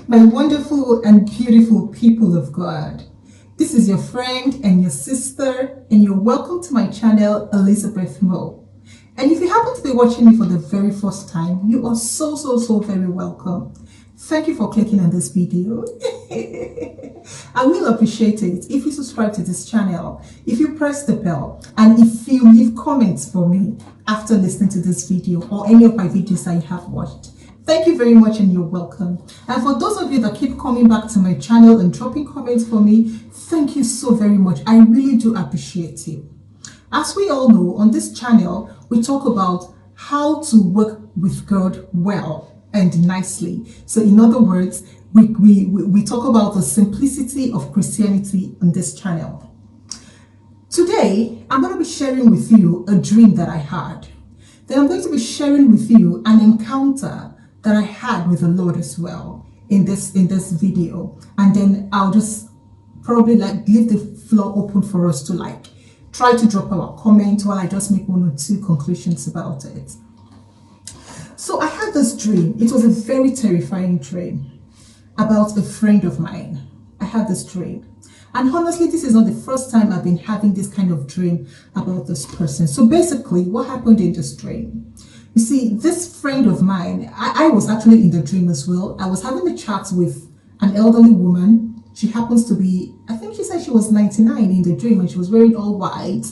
My wonderful and beautiful people of God. This is your friend and your sister, and you're welcome to my channel, Elizabeth Mo. And if you happen to be watching me for the very first time, you are so very welcome. Thank you for clicking on this video. I will appreciate it if you subscribe to this channel, if you press the bell, and if you leave comments for me after listening to this video or any of my videos that you have watched. Thank you very much and you're welcome. And for those of you that keep coming back to my channel and dropping comments for me, thank you so very much. I really do appreciate you. As we all know, on this channel, we talk about how to work with God well and nicely. So in other words, we talk about the simplicity of Christianity on this channel. Today, I'm going to be sharing with you a dream that I had. Then I'm going to be sharing with you an encounter that I had with the Lord as well in this video. And then I'll just probably leave the floor open for us to try to drop our comment while I just make one or two conclusions about it. So I had this dream. It was a very terrifying dream about a friend of mine. I had this dream. And honestly, this is not the first time I've been having this kind of dream about this person. So basically, what happened in this dream? You see, this friend of mine, I was actually in the dream as well. I was having a chat with an elderly woman. She happens to be, I think she said she was 99 in the dream, and she was wearing all white,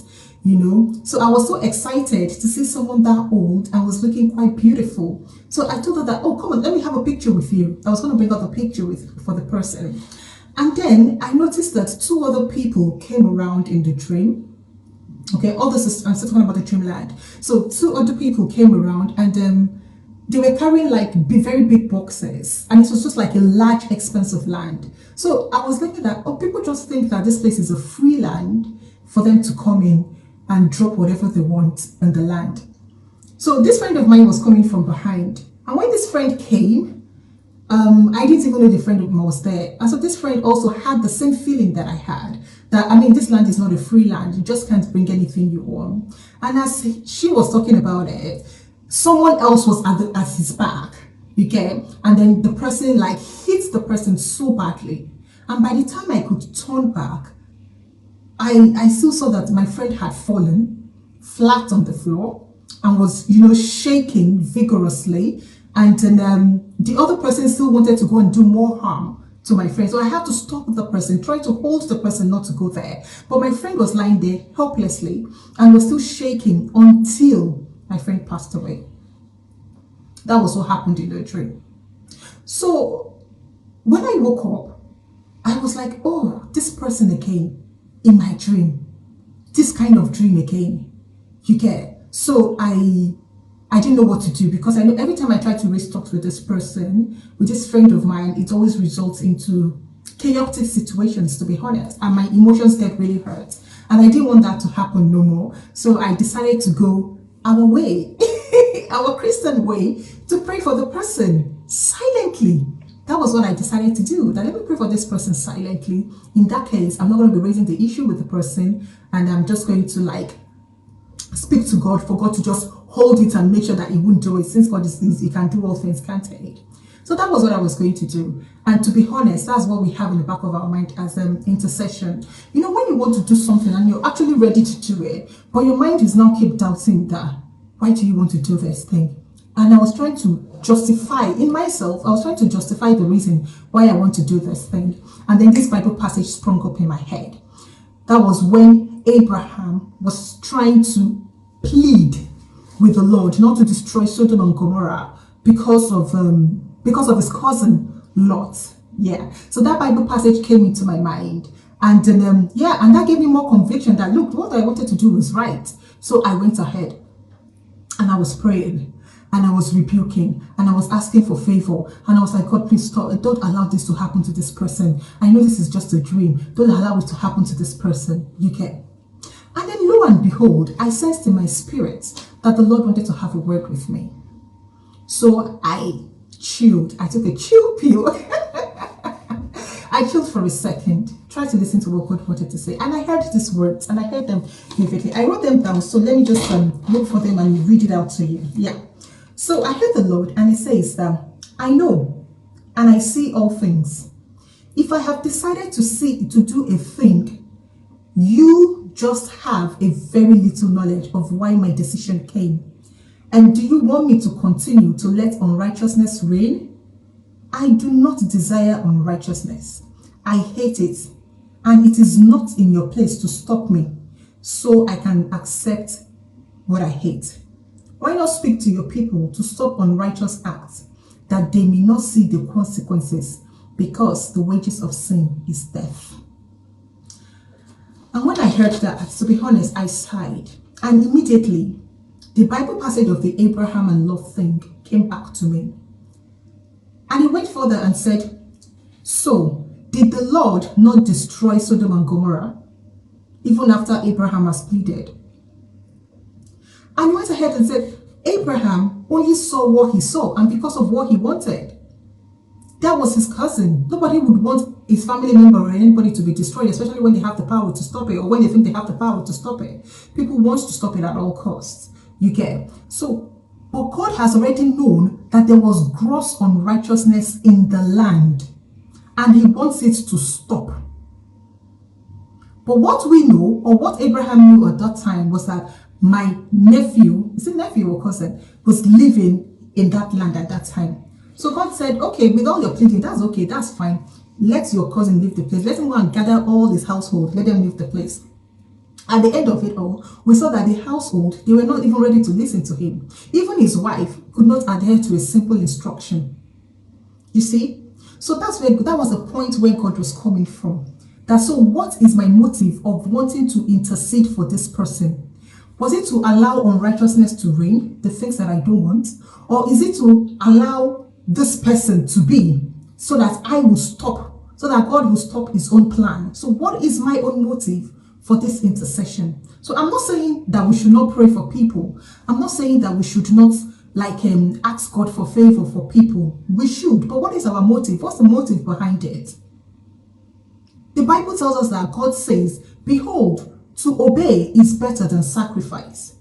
you know. So I was so excited to see someone that old and was looking quite beautiful. So I told her that, oh, come on, let me have a picture with you. I was going to bring out the picture for the person. And then I noticed that two other people came around in the dream. Okay, all this is, I'm still talking about the dreamland. So two other people came around and they were carrying very big boxes, and it was just like a large, expensive land. So I was looking at, oh, people just think that this place is a free land for them to come in and drop whatever they want on the land. So this friend of mine was coming from behind, and when this friend came, I didn't even know the friend of mine was there. And so this friend also had the same feeling that I had. That, I mean, this land is not a free land. You just can't bring anything you want. And as she was talking about it, someone else was at his back, okay? And then the person hit the person so badly. And by the time I could turn back, I still saw that my friend had fallen flat on the floor and was, shaking vigorously. And then the other person still wanted to go and do more harm to my friend. So I had to stop the person, try to hold the person not to go there. But my friend was lying there helplessly and was still shaking until my friend passed away. That was what happened in the dream. So when I woke up, I was like, oh, this person again in my dream. This kind of dream again. You get? So I didn't know what to do, because I know every time I try to raise talks with this person, with this friend of mine, it always results into chaotic situations, to be honest, and my emotions get really hurt, and I didn't want that to happen no more. So I decided to go our way, our Christian way, to pray for the person silently. That was what I decided to do, that let me pray for this person silently. In that case, I'm not going to be raising the issue with the person, and I'm just going to speak to God for God to just hold it and make sure that he won't do it, since God is he can do all things, can't he? So that was what I was going to do. And to be honest, that's what we have in the back of our mind as intercession. You know, when you want to do something and you're actually ready to do it, but your mind is now keep doubting that, why do you want to do this thing? And I was trying to justify in myself, I was trying to justify the reason why I want to do this thing. And then this Bible passage sprung up in my head. That was when Abraham was trying to plead with the Lord not to destroy Sodom and Gomorrah because of his cousin Lot. Yeah, so that Bible passage came into my mind, and then and that gave me more conviction that, look, what I wanted to do was right. So I went ahead and I was praying and I was rebuking and I was asking for favor, and I was like, God, please stop, don't allow this to happen to this person. I know this is just a dream, don't allow it to happen to this person. You get? And then lo and behold, I sensed in my spirit that the Lord wanted to have a word with me. So I chilled. I took a chill pill. I chilled for a second, tried to listen to what God wanted to say. And I heard these words, and I heard them vividly. I wrote them down, so let me just look for them and read it out to you. Yeah. So I heard the Lord, and it says that, I know and I see all things. If I have decided to do a thing, you just have a very little knowledge of why my decision came. And do you want me to continue to let unrighteousness reign? I do not desire unrighteousness. I hate it, and it is not in your place to stop me so I can accept what I hate. Why not speak to your people to stop unrighteous acts, that they may not see the consequences, because the wages of sin is death. And when I heard that, to be honest, I sighed. And immediately, the Bible passage of the Abraham and Lot thing came back to me. And he went further and said, so, did the Lord not destroy Sodom and Gomorrah, even after Abraham has pleaded? And he went ahead and said, Abraham only saw what he saw, and because of what he wanted. That was his cousin. Nobody would want his family member or anybody to be destroyed, especially when they have the power to stop it, or when they think they have the power to stop it. People want to stop it at all costs. You get? So, but God has already known that there was gross unrighteousness in the land, and he wants it to stop. But what we know, or what Abraham knew at that time, was that my nephew, is it nephew or cousin, was living in that land at that time. So God said, okay, with all your pleading, that's okay, that's fine. Let your cousin leave the place. Let him go and gather all his household. Let them leave the place. At the end of it all, we saw that the household, they were not even ready to listen to him. Even his wife could not adhere to a simple instruction. You see? So that was the point where God was coming from. That, so what is my motive of wanting to intercede for this person? Was it to allow unrighteousness to reign, the things that I don't want? Or is it to allow this person to be, so that I will stop, so that God will stop his own plan? So what is my own motive for this intercession? So I'm not saying that we should not pray for people. I'm not saying that we should not ask God for favor for people. We should, but what is our motive? What's the motive behind it? The Bible tells us that God says, behold, to obey is better than sacrifice.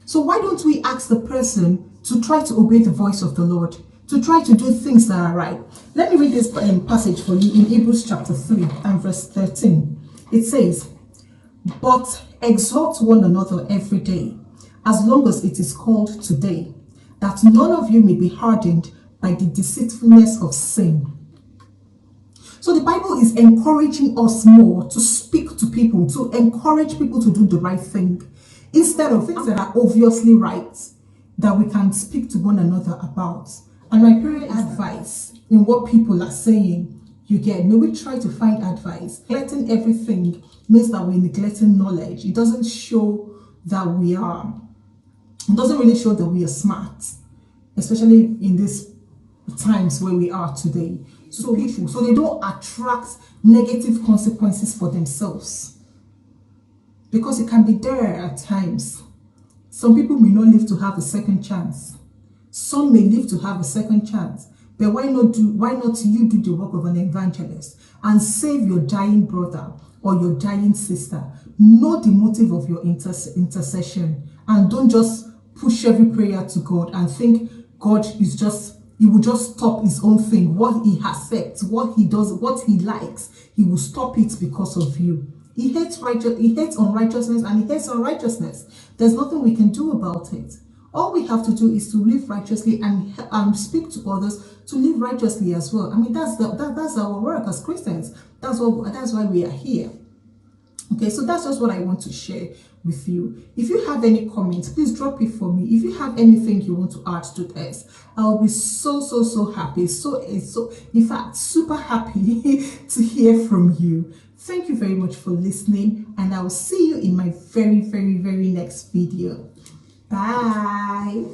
So why don't we ask the person to try to obey the voice of the Lord, to try to do things that are right? Let me read this passage for you in Hebrews chapter 3 and verse 13. It says, but exhort one another every day, as long as it is called today, that none of you may be hardened by the deceitfulness of sin. So the Bible is encouraging us more to speak to people, to encourage people to do the right thing, instead of things that are obviously right, that we can speak to one another about. And my parent advice in what people are saying, you get, may we try to find advice. Neglecting everything means that we're neglecting knowledge. It doesn't show that it doesn't really show that we are smart, especially in these times where we are today. So they don't attract negative consequences for themselves, because it can be there at times. Some people may not live to have a second chance. Some may live to have a second chance. But why not you do the work of an evangelist and save your dying brother or your dying sister? Know the motive of your intercession, and don't just push every prayer to God and think God is he will just stop his own thing. What he accepts, what he does, what he likes, he will stop it because of you. He hates unrighteousness, and he hates unrighteousness. There's nothing we can do about it. All we have to do is to live righteously and speak to others to live righteously as well. I mean, that's our work as Christians. That's why we are here. Okay, so that's just what I want to share with you. If you have any comments, please drop it for me. If you have anything you want to add to this, I'll be so happy. So in fact, super happy to hear from you. Thank you very much for listening, and I will see you in my very next video. Bye.